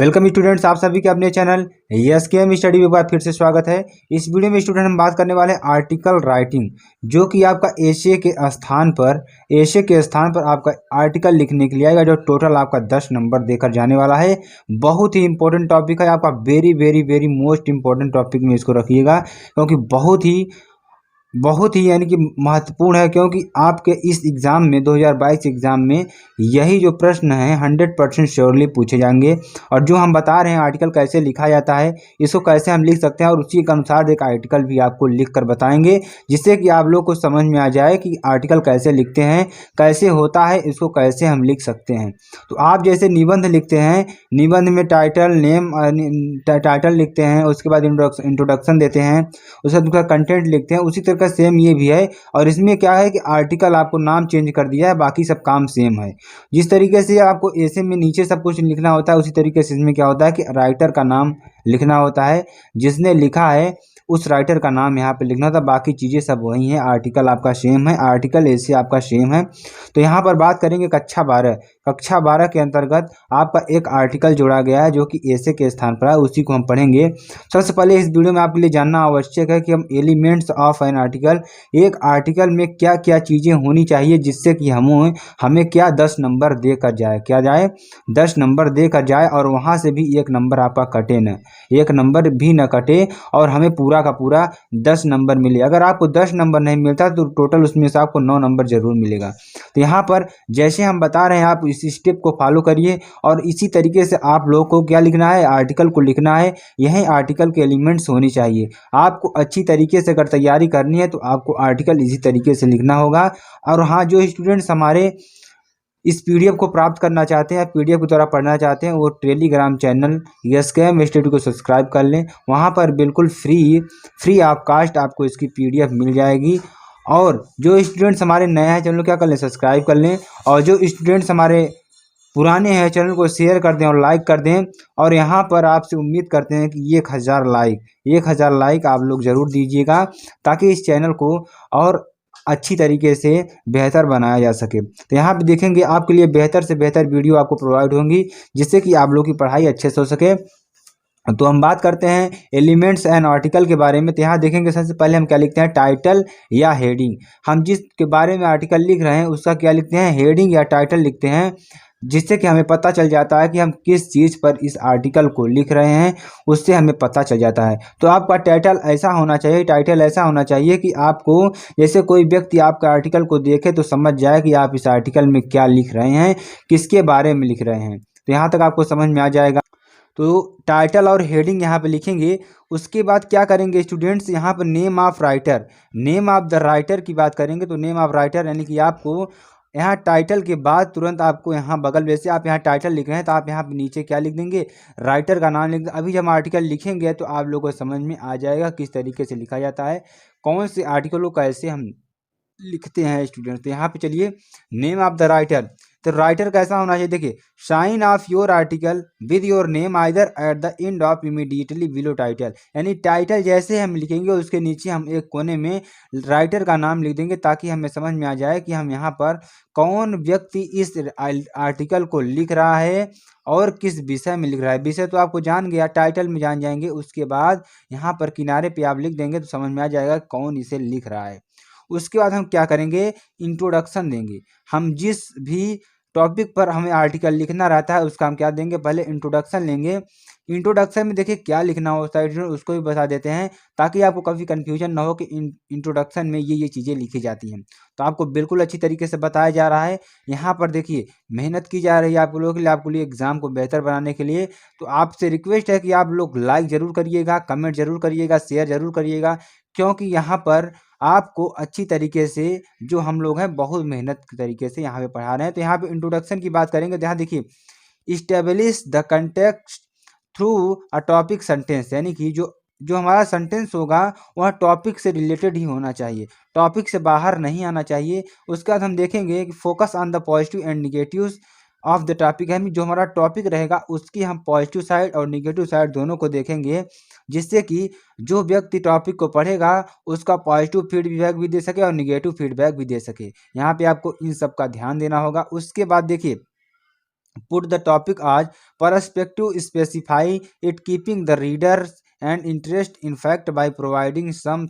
Welcome students, आप सभी के अपने चैनल यस के एम स्टडी में बार फिर से स्वागत है। इस वीडियो में स्टूडेंट हम बात करने वाले हैं आर्टिकल राइटिंग, जो कि आपका एशे के स्थान पर आपका आर्टिकल लिखने के लिए आएगा, जो टोटल आपका 10 नंबर देकर जाने वाला है। बहुत ही इंपॉर्टेंट टॉपिक है आपका, very very very most important topic में इसको रखिएगा, क्योंकि बहुत ही यानी कि महत्वपूर्ण है। क्योंकि आपके इस एग्ज़ाम में 2022 एग्ज़ाम में यही जो प्रश्न हैं 100% श्योरली पूछे जाएंगे। और जो हम बता रहे हैं आर्टिकल कैसे लिखा जाता है, इसको कैसे हम लिख सकते हैं, और उसी के अनुसार एक आर्टिकल भी आपको लिख कर बताएंगे, जिससे कि आप लोग को समझ में आ जाए कि आर्टिकल कैसे लिखते हैं, कैसे होता है, इसको कैसे हम लिख सकते हैं। तो आप जैसे निबंध लिखते हैं, निबंध में टाइटल लिखते हैं, उसके बाद इंट्रोडक्शन देते हैं, उसके बाद उसका कंटेंट लिखते हैं, उसी तरह सेम ये भी है। और इसमें क्या है कि आर्टिकल आपको नाम चेंज कर दिया है, बाकी सब काम सेम है। जिस तरीके से आपको ऐसे में नीचे सब कुछ लिखना होता है, उसी तरीके से इसमें क्या होता है कि राइटर का नाम लिखना होता है, जिसने लिखा है उस राइटर का नाम यहाँ पे लिखना होता है। बाकी चीज़ें सब वही हैं, आर्टिकल आपका सेम है, आर्टिकल ऐसे आपका सेम है। तो यहाँ पर बात करेंगे कक्षा 12 के अंतर्गत आपका एक आर्टिकल जोड़ा गया है, जो कि ऐसे के स्थान पर है, उसी को हम पढ़ेंगे। सबसे पहले इस वीडियो में आपके लिए जानना आवश्यक है कि हम एलिमेंट्स ऑफ एन आर्टिकल, एक आर्टिकल में क्या क्या चीज़ें होनी चाहिए, जिससे कि हमें क्या 10 नंबर देकर जाए, 10 नंबर देकर जाए, और वहाँ से भी एक नंबर आपका कटे न, एक नंबर भी न कटे, और हमें पूरा का पूरा 10 नंबर मिले। अगर आपको 10 नंबर नहीं मिलता तो टोटल उसमें से आपको 9 नंबर जरूर मिलेगा। तो यहाँ पर जैसे हम बता रहे हैं, आप इस स्टेप को फॉलो करिए, और इसी तरीके से आप लोगों को क्या लिखना है, आर्टिकल को लिखना है। यही आर्टिकल के एलिमेंट्स होनी चाहिए। आपको अच्छी तरीके से अगर तैयारी करनी है तो आपको आर्टिकल इसी तरीके से लिखना होगा। और हाँ, जो स्टूडेंट्स हमारे इस पीडीएफ को प्राप्त करना चाहते हैं, पीडीएफ के द्वारा पढ़ना चाहते हैं, वो टेलीग्राम चैनल यस के एम स्टडी को सब्सक्राइब कर लें। वहाँ पर बिल्कुल फ्री ऑफ कास्ट आपको इसकी पीडीएफ मिल जाएगी। और जो स्टूडेंट्स हमारे नए हैं, चैनल क्या कर लें, सब्सक्राइब कर लें। और जो स्टूडेंट्स हमारे पुराने हैं, चैनल को शेयर कर दें और लाइक कर दें। और यहाँ पर आपसे उम्मीद करते हैं कि 1000 लाइक आप लोग ज़रूर दीजिएगा, ताकि इस चैनल को और अच्छी तरीके से बेहतर बनाया जा सके। तो यहाँ पे देखेंगे आपके लिए बेहतर से बेहतर वीडियो आपको प्रोवाइड होंगी, जिससे कि आप लोग की पढ़ाई अच्छे से हो सके। तो हम बात करते हैं एलिमेंट्स एंड आर्टिकल के बारे में। तो यहाँ देखेंगे सबसे पहले हम क्या लिखते हैं, टाइटल या हेडिंग। हम जिस के बारे में आर्टिकल लिख रहे हैं उसका क्या लिखते हैं, हेडिंग या टाइटल लिखते हैं, जिससे कि हमें पता चल जाता है कि हम किस चीज़ पर इस आर्टिकल को लिख रहे हैं, उससे हमें पता चल जाता है। तो आपका टाइटल ऐसा होना चाहिए कि आपको, जैसे कोई व्यक्ति आपका आर्टिकल को देखे तो समझ जाए कि आप इस आर्टिकल में क्या लिख रहे हैं, किसके बारे में लिख रहे हैं। तो यहाँ तक आपको समझ में आ जाएगा। तो टाइटल और हेडिंग यहाँ पे लिखेंगे। उसके बाद क्या करेंगे स्टूडेंट्स, यहाँ पर नेम ऑफ द राइटर की बात करेंगे। तो नेम ऑफ राइटर यानी कि आपको यहाँ टाइटल के बाद तुरंत आपको यहाँ बगल में से आप यहाँ टाइटल लिख रहे हैं, तो आप यहाँ पे नीचे क्या लिख देंगे, राइटर का नाम लिख देंगे। अभी जब हम आर्टिकल लिखेंगे तो आप लोगों को समझ में आ जाएगा किस तरीके से लिखा जाता है, कौन से आर्टिकल को कैसे हम लिखते हैं स्टूडेंट्स। तो यहाँ पे चलिए, नेम ऑफ द राइटर। तो राइटर कैसा होना चाहिए, देखिए, sign off your article with your name either at the end of immediately below title. यानी टाइटल जैसे हम लिखेंगे उसके नीचे हम एक कोने में राइटर का नाम लिख देंगे, ताकि हमें समझ में आ जाए कि हम यहाँ पर कौन व्यक्ति इस आर्टिकल को लिख रहा है और किस विषय में लिख रहा है। विषय तो आपको जान गया, टाइटल में जान जाएंगे। उसके बाद यहाँ पर किनारे पे आप लिख देंगे तो समझ में आ जाएगा कौन इसे लिख रहा है। उसके बाद हम क्या करेंगे, इंट्रोडक्शन देंगे। हम जिस भी टॉपिक पर हमें आर्टिकल लिखना रहता है उसका हम क्या देंगे, पहले इंट्रोडक्शन लेंगे। इंट्रोडक्शन में देखिए क्या लिखना होता है, उसको भी बता देते हैं, ताकि आपको कभी कन्फ्यूजन ना हो कि इंट्रोडक्शन में ये चीज़ें लिखी जाती हैं। तो आपको बिल्कुल अच्छी तरीके से बताया जा रहा है। यहाँ पर देखिए मेहनत की जा रही है आप लोगों के लिए, आपके लिए एग्ज़ाम को बेहतर बनाने के लिए। तो आपसे रिक्वेस्ट है कि आप लोग लाइक ज़रूर करिएगा, कमेंट ज़रूर करिएगा, शेयर ज़रूर करिएगा, क्योंकि यहाँ पर आपको अच्छी तरीके से जो हम लोग हैं बहुत मेहनत के तरीके से यहाँ पे पढ़ा रहे हैं। तो यहाँ पे इंट्रोडक्शन की बात करेंगे तो यहाँ देखिए, establish the context through a topic sentence. यानी कि जो हमारा सेंटेंस होगा वह टॉपिक से रिलेटेड ही होना चाहिए, टॉपिक से बाहर नहीं आना चाहिए। उसके बाद हम देखेंगे कि focus on the positive and negatives of the topic. है जो हमारा टॉपिक रहेगा उसकी हम पॉजिटिव साइड और निगेटिव साइड दोनों को देखेंगे, जिससे कि जो व्यक्ति टॉपिक को पढ़ेगा उसका पॉजिटिव फीडबैक भी दे सके और निगेटिव फीडबैक भी दे सके। यहाँ पे आपको इन सब का ध्यान देना होगा। उसके बाद देखिए, Put the topic as perspective, specify it, keeping the readers and interest in fact by providing some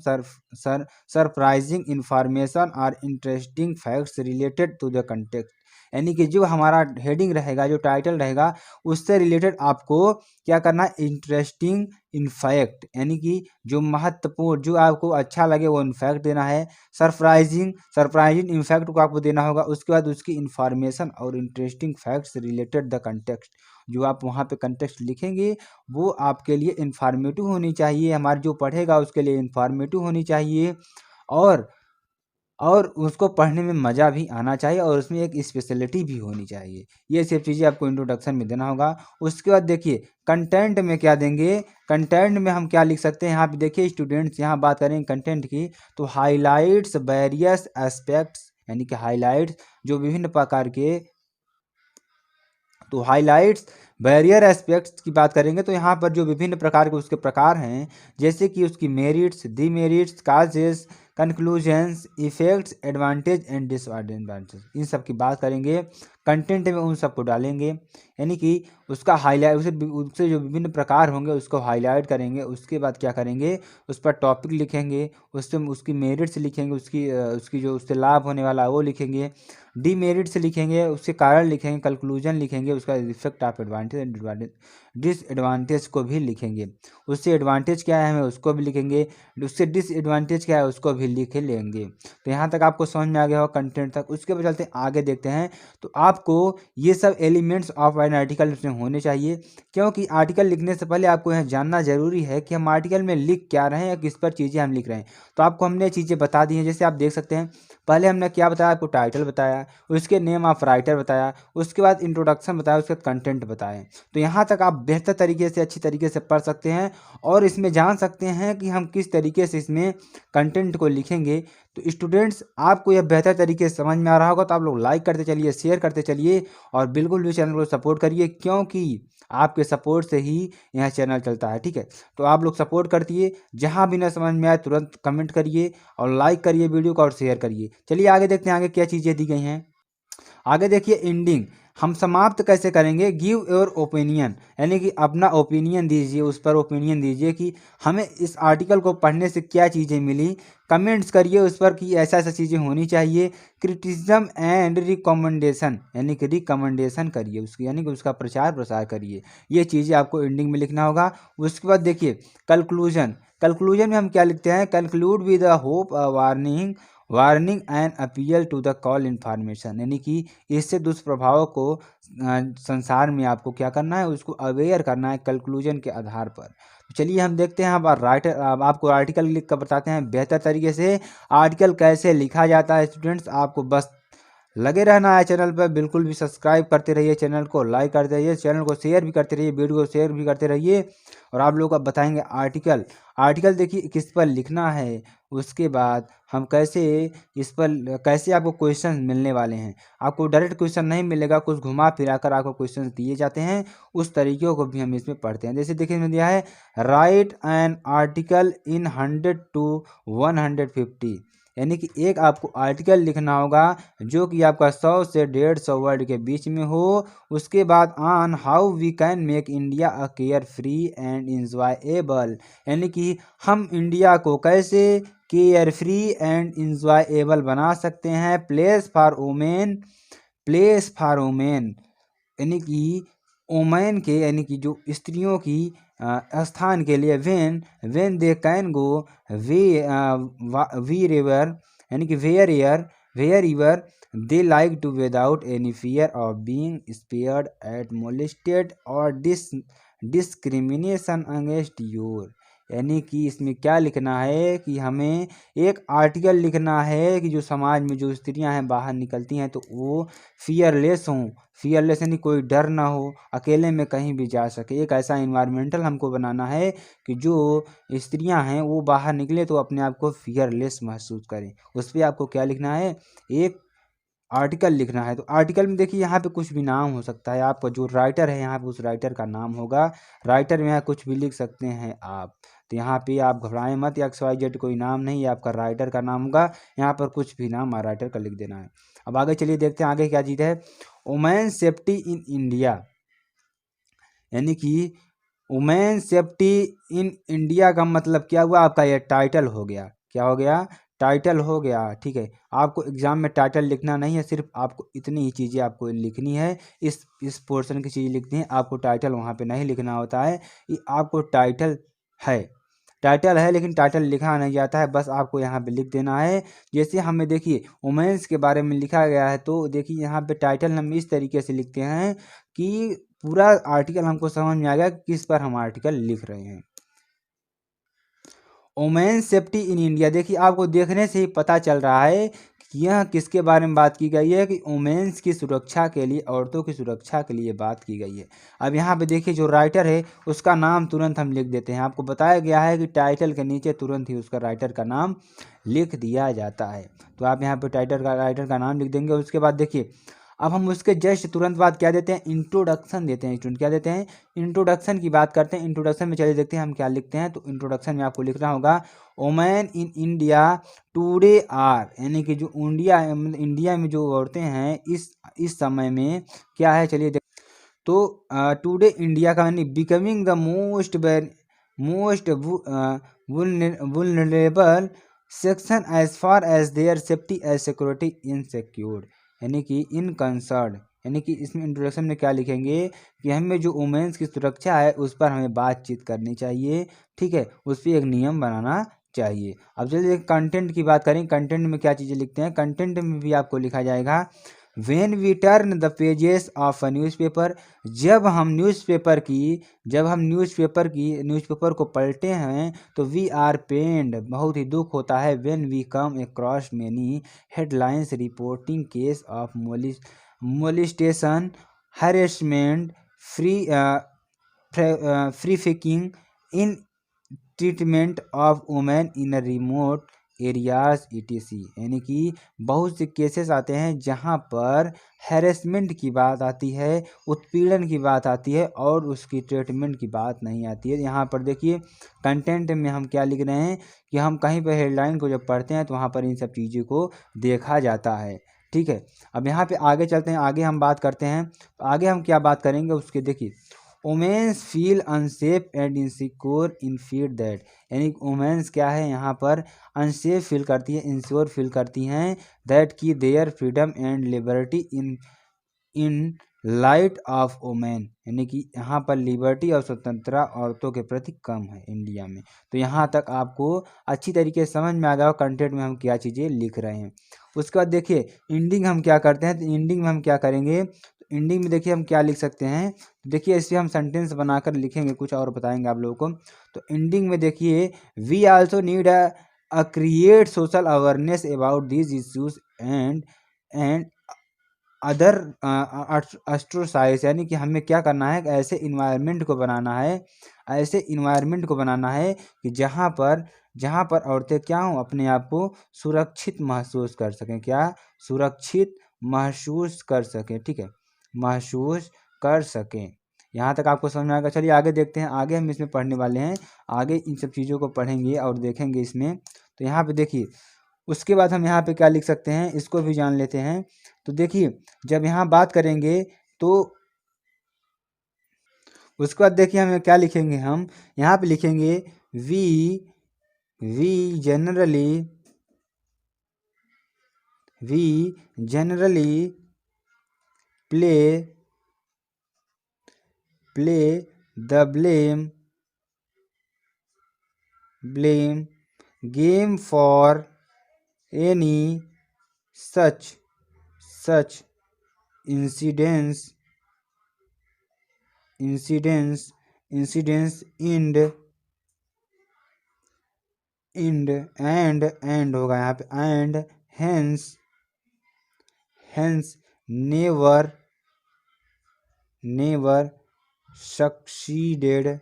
surprising information or interesting facts related to the context। यानी कि जो हमारा हेडिंग रहेगा, जो टाइटल रहेगा, उससे रिलेटेड आपको क्या करना है, इंटरेस्टिंग इनफैक्ट, यानी कि जो महत्वपूर्ण, जो आपको अच्छा लगे वो इनफैक्ट देना है। सरप्राइजिंग इनफैक्ट को आपको देना होगा। उसके बाद उसकी इंफॉर्मेशन और interesting facts related the context, जो आप वहाँ पे कंटेक्स्ट लिखेंगे वो आपके लिए इंफॉर्मेटिव होनी चाहिए, हमारे जो पढ़ेगा उसके लिए इंफॉर्मेटिव होनी चाहिए, और उसको पढ़ने में मज़ा भी आना चाहिए, और उसमें एक स्पेशलिटी भी होनी चाहिए। ये सब चीज़ें आपको इंट्रोडक्शन में देना होगा। उसके बाद देखिए कंटेंट में क्या देंगे, कंटेंट में हम क्या लिख सकते हैं, यहाँ पे देखिए स्टूडेंट्स, यहाँ बात करेंगे कंटेंट की, तो हाईलाइट्स वेरियस एस्पेक्ट्स, यानी कि हाईलाइट्स जो विभिन्न प्रकार के, तो हाइलाइट्स बैरियर एस्पेक्ट्स की बात करेंगे तो यहाँ पर जो विभिन्न प्रकार के उसके प्रकार हैं, जैसे कि उसकी merits, demerits, causes, conclusions, effects, advantage and disadvantage, इन सब की बात करेंगे। कंटेंट में उन सबको डालेंगे, यानी कि उसका हाईलाइट, उससे जो विभिन्न प्रकार होंगे उसको हाईलाइट करेंगे। उसके बाद क्या करेंगे, उस पर टॉपिक लिखेंगे, उससे उसकी मेरिट्स लिखेंगे, उसकी जो उससे लाभ होने वाला है वो लिखेंगे, डीमेरिट्स लिखेंगे, उसके कारण लिखेंगे, कंक्लूजन लिखेंगे, उसका effect of advantage and disadvantage को भी लिखेंगे। उससे एडवांटेज क्या है हमें उसको भी लिखेंगे, उससे डिसएडवांटेज क्या है उसको भी लिख लेंगे। तो यहाँ तक आपको समझ में आ गया होगा कंटेंट तक। उसके बाद चलते हैं आगे, देखते हैं। तो आपको ये सब एलिमेंट्स ऑफ एन आर्टिकल इसमें होने चाहिए, क्योंकि आर्टिकल लिखने से पहले आपको यह जानना जरूरी है कि हम आर्टिकल में लिख क्या रहे हैं या किस पर चीज़ें हम लिख रहे हैं। तो आपको हमने चीज़ें बता दी हैं, जैसे आप देख सकते हैं पहले हमने क्या बताया, आपको टाइटल बताया, उसके नेम ऑफ राइटर बताया, उसके बाद इंट्रोडक्शन बताया, उसके बाद कंटेंट बताए। तो यहाँ तक आप बेहतर तरीके से, अच्छी तरीके से पढ़ सकते हैं और इसमें जान सकते हैं कि हम किस तरीके से इसमें कंटेंट को लिखेंगे। तो स्टूडेंट्स, आपको यह बेहतर तरीके से समझ में आ रहा होगा तो आप लोग लाइक करते चलिए, शेयर करते चलिए, और बिल्कुल भी चैनल को सपोर्ट करिए, क्योंकि आपके सपोर्ट से ही यह चैनल चलता है। ठीक है, तो आप लोग सपोर्ट करतिए, जहाँ भी ना समझ में आए तुरंत कमेंट करिए और लाइक करिए वीडियो को और शेयर करिए। चलिए आगे देखते हैं आगे क्या चीज़ें दी गई हैं। आगे देखिए एंडिंग, हम समाप्त कैसे करेंगे, गिव योर ओपिनियन, यानी कि अपना ओपिनियन दीजिए, उस पर ओपिनियन दीजिए कि हमें इस आर्टिकल को पढ़ने से क्या चीज़ें मिली। कमेंट्स करिए उस पर कि ऐसा ऐसा चीज़ें होनी चाहिए। क्रिटिसिज्म एंड रिकमेंडेशन, यानी कि रिकमेंडेशन करिए उसकी, यानी कि उसका प्रचार प्रसार करिए। ये चीज़ें आपको एंडिंग में लिखना होगा। उसके बाद देखिए कंक्लूजन, कंक्लूजन में हम क्या लिखते हैं, conclude with the hope warning and appeal to the call information, यानी कि इससे दुष्प्रभावों को संसार में आपको क्या करना है, उसको अवेयर करना है कंक्लूजन के आधार पर। तो चलिए हम देखते हैं, अब राइटर अब आपको आर्टिकल लिख कर बताते हैं बेहतर तरीके से आर्टिकल कैसे लिखा जाता है। स्टूडेंट्स, आपको बस लगे रहना है चैनल पर, बिल्कुल भी सब्सक्राइब करते रहिए, चैनल को लाइक करते रहिए, चैनल को शेयर भी करते रहिए, वीडियो को शेयर भी करते रहिए। और आप लोग को बताएंगे आर्टिकल, आर्टिकल देखिए किस पर लिखना है, उसके बाद हम कैसे इस पर कैसे आपको क्वेश्चन मिलने वाले हैं। आपको डायरेक्ट क्वेश्चन नहीं मिलेगा, कुछ घुमा फिरा कर आपको क्वेश्चन दिए जाते हैं, उस तरीक़ों को भी हम इसमें पढ़ते हैं। जैसे देखिए इसमें दिया है right an article in 100 to 150, यानी कि एक आपको आर्टिकल लिखना होगा जो कि आपका 100 से 150 वर्ड के बीच में हो। उसके बाद on how we can make India a care free and enjoyable, यानी कि हम इंडिया को कैसे केयर फ्री एंड इंजॉयबल बना सकते हैं। प्लेस फॉर वुमेन, यानी कि ओमेन के, यानी कि जो स्त्रियों की स्थान के लिए, when they can go way we river, यानी कि wherever they like to without any fear of being spared at molested और डिस्क्रिमिनेशन अगेंस्ट योर, यानी कि इसमें क्या लिखना है कि हमें एक आर्टिकल लिखना है कि जो समाज में जो स्त्रियां हैं बाहर निकलती हैं तो वो फियरलेस हों, फियरलेस यानी कोई डर ना हो, अकेले में कहीं भी जा सके। एक ऐसा इन्वायरमेंटल हमको बनाना है कि जो स्त्रियां हैं वो बाहर निकले तो अपने आप को फियरलेस महसूस करें। उस पर आपको क्या लिखना है, एक आर्टिकल लिखना है तो आर्टिकल में देखिए यहाँ पे कुछ भी नाम हो सकता है, आपका जो राइटर है यहाँ पे उस राइटर का नाम होगा। राइटर में यहाँ कुछ भी लिख सकते हैं आप। तो यहाँ पे आप घबराएं मत, या XYZ कोई नाम नहीं, ये आपका राइटर का नाम होगा। यहाँ पर कुछ भी नाम राइटर का लिख देना है। अब आगे चलिए देखते हैं आगे क्या चीज़ है। वुमेन सेफ्टी इन इंडिया, यानी कि वुमेन सेफ्टी इन इंडिया का मतलब क्या हुआ, आपका ये टाइटल हो गया। क्या हो गया, टाइटल हो गया। ठीक है, आपको एग्जाम में टाइटल लिखना नहीं है, सिर्फ आपको इतनी ही चीज़ें आपको लिखनी है। इस पोर्शन की चीज़ लिखनी है, आपको टाइटल वहाँ पे नहीं लिखना होता है। ये आपको टाइटल है, टाइटल है, लेकिन टाइटल लिखा नहीं जाता है, बस आपको यहाँ पे लिख देना है। जैसे हमें देखिए वुमेन्स के बारे में लिखा गया है, तो देखिए यहाँ पे टाइटल हम इस तरीके से लिखते हैं कि पूरा आर्टिकल हमको समझ में आ गया किस पर हम आर्टिकल लिख रहे हैं। वुमेन सेफ्टी इन इंडिया, देखिए आपको देखने से ही पता चल रहा है कि यह किसके बारे में बात की गई है, कि वुमेन्स की सुरक्षा के लिए, औरतों की सुरक्षा के लिए बात की गई है। अब यहाँ पे देखिए जो राइटर है उसका नाम तुरंत हम लिख देते हैं। आपको बताया गया है कि टाइटल के नीचे तुरंत ही उसका राइटर का नाम लिख दिया जाता है। तो आप यहाँ पे राइटर का नाम लिख देंगे। उसके बाद देखिए अब हम उसके जस्ट तुरंत बाद क्या देते हैं, इंट्रोडक्शन देते हैं। स्टूडेंट क्या देते हैं, इंट्रोडक्शन की बात करते हैं। इंट्रोडक्शन में चलिए देखते हैं हम क्या लिखते हैं। तो इंट्रोडक्शन में आपको लिखना होगा women in India today are, यानी कि जो इंडिया में जो औरतें हैं इस समय में क्या है, चलिए तो टुडे इंडिया का यानी becoming the most vulnerable section as far as their safety as security insecure, यानी कि इन कंसर्न, यानी कि इसमें इंट्रोडक्शन में क्या लिखेंगे कि हमें जो वुमेन्स की सुरक्षा है उस पर हमें बातचीत करनी चाहिए। ठीक है, उस पर एक नियम बनाना चाहिए। अब चलिए कंटेंट की बात करें, कंटेंट में क्या चीज़ें लिखते हैं। कंटेंट में भी आपको लिखा जाएगा when we turn the pages of a newspaper, जब हम न्यूज़पेपर को पलटे हैं तो वी आर पेन्ड, बहुत ही दुख होता है। When we come across many headlines reporting case of molestation, harassment, free trafficking in treatment of women in remote areas ETC, यानी कि बहुत से केसेस आते हैं जहां पर हैरेसमेंट की बात आती है, उत्पीड़न की बात आती है, और उसकी ट्रीटमेंट की बात नहीं आती है। यहाँ पर देखिए कंटेंट में हम क्या लिख रहे हैं कि हम कहीं पर हेडलाइन को जब पढ़ते हैं तो वहाँ पर इन सब चीज़ों को देखा जाता है। ठीक है, अब यहाँ पे आगे चलते हैं, आगे हम बात करते हैं। आगे हम क्या बात करेंगे उसके देखिए women's feel unsafe and insecure in feed that, यानी वुमेन्स क्या है यहाँ पर अनसेफ फील करती है, इंश्योर फील करती हैं दैट की their freedom and liberty in light of women, यानी कि यहाँ पर लिबर्टी और स्वतंत्रता औरतों के प्रति कम है इंडिया में। तो यहाँ तक आपको अच्छी तरीके से समझ में आ गया कंटेंट में हम क्या चीज़ें लिख रहे हैं। उसके बाद देखिए एंडिंग हम क्या करते हैं, तो एंडिंग में हम क्या करेंगे, तो एंडिंग में देखिए हम क्या लिख सकते हैं। तो देखिए इस पर हम सेंटेंस बनाकर लिखेंगे, कुछ और बताएंगे आप लोगों को। तो एंडिंग में देखिए we also need a create social awareness about these issues and other एस्ट्रोसाइज, यानी कि हमें क्या करना है, ऐसे इन्वायरमेंट को बनाना है, ऐसे इन्वायरमेंट को बनाना है कि जहाँ पर औरतें क्या हों, अपने आप को सुरक्षित महसूस कर सकें। क्या, सुरक्षित महसूस कर सकें। ठीक है, महसूस कर सकें। यहाँ तक आपको समझ में आएगा। चलिए आगे देखते हैं, आगे हम इसमें पढ़ने वाले हैं, आगे इन सब चीज़ों को पढ़ेंगे और देखेंगे इसमें। तो यहाँ पे देखिए उसके बाद हम यहाँ पे क्या लिख सकते हैं, इसको भी जान लेते हैं। तो देखिए जब यहाँ बात करेंगे तो उसके बाद देखिए हमें क्या लिखेंगे, हम यहाँ पे लिखेंगे we we generally we generally play play the blame game for any such incidents incidents and होगा यहाँ पे and hence never succeeded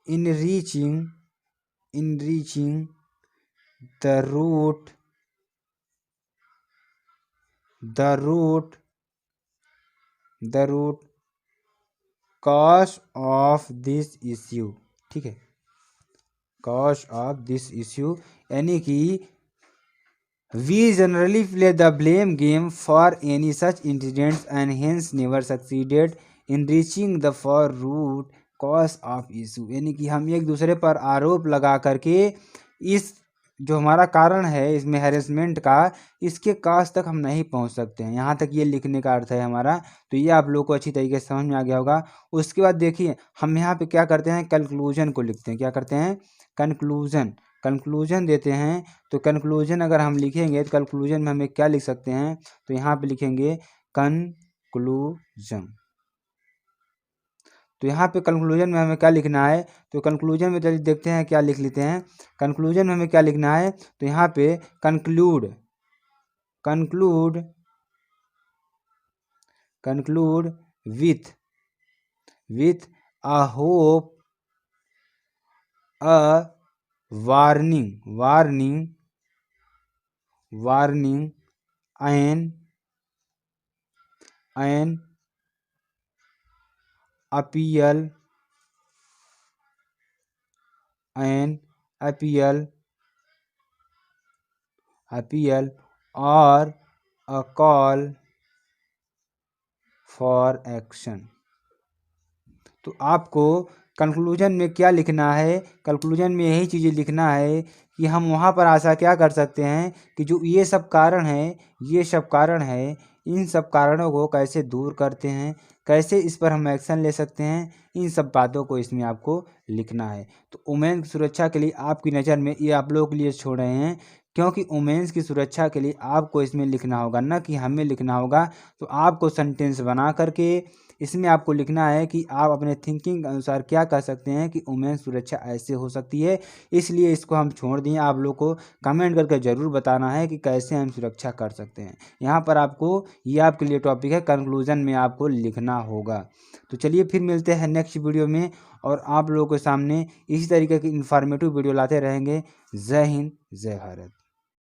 in reaching the root the root cause of this issue, ठीक है, कॉज ऑफ दिस इश्यू, यानी कि we generally play the blame game for any such incidents and hence never succeeded in reaching the for root cause of issue, यानी कि हम एक दूसरे पर आरोप लगा करके इस जो हमारा कारण है इसमें हैरेसमेंट का, इसके काज तक हम नहीं पहुंच सकते हैं। यहाँ तक ये लिखने का अर्थ है हमारा। तो ये आप लोग को अच्छी तरीके से समझ में आ गया होगा। उसके बाद देखिए हम यहाँ पे क्या करते हैं, कंक्लूजन को लिखते हैं। क्या करते हैं, कंक्लूजन देते हैं। तो कंक्लूजन अगर हम लिखेंगे तो कंक्लूजन में हमें क्या लिख सकते हैं, तो यहाँ पे लिखेंगे कंक्लूजन। तो यहाँ पे कंक्लूजन में हमें क्या लिखना है, तो कंक्लूजन में चलिए देखते हैं क्या लिख लेते हैं। कंक्लूजन में हमें क्या लिखना है, तो यहाँ पे conclude with a hope, a warning an appeal or a call for action। तो आपको कंक्लूजन में क्या लिखना है, कंक्लूजन में यही चीज़ें लिखना है कि हम वहाँ पर आशा क्या कर सकते हैं कि जो ये सब कारण है, इन सब कारणों को कैसे दूर करते हैं, कैसे इस पर हम एक्शन ले सकते हैं, इन सब बातों को इसमें आपको लिखना है। तो वुमेन की सुरक्षा के लिए आपकी नज़र में ये आप लोगों के लिए छोड़ रहे हैं, क्योंकि वुमेन्स की सुरक्षा के लिए आपको इसमें लिखना होगा, ना कि हमें लिखना होगा। तो आपको सेंटेंस बना करके इसमें आपको लिखना है कि आप अपने थिंकिंग के अनुसार क्या कह सकते हैं कि वुमेन सुरक्षा ऐसे हो सकती है। इसलिए इसको हम छोड़ दिए। आप लोग को कमेंट करके ज़रूर बताना है कि कैसे हम सुरक्षा कर सकते हैं। यहाँ पर आपको ये आपके लिए टॉपिक है, कंक्लूजन में आपको लिखना होगा। तो चलिए फिर मिलते हैं नेक्स्ट वीडियो में, और आप लोगों के सामने इसी तरीके की इन्फॉर्मेटिव वीडियो लाते रहेंगे। जय हिंद, जय भारत।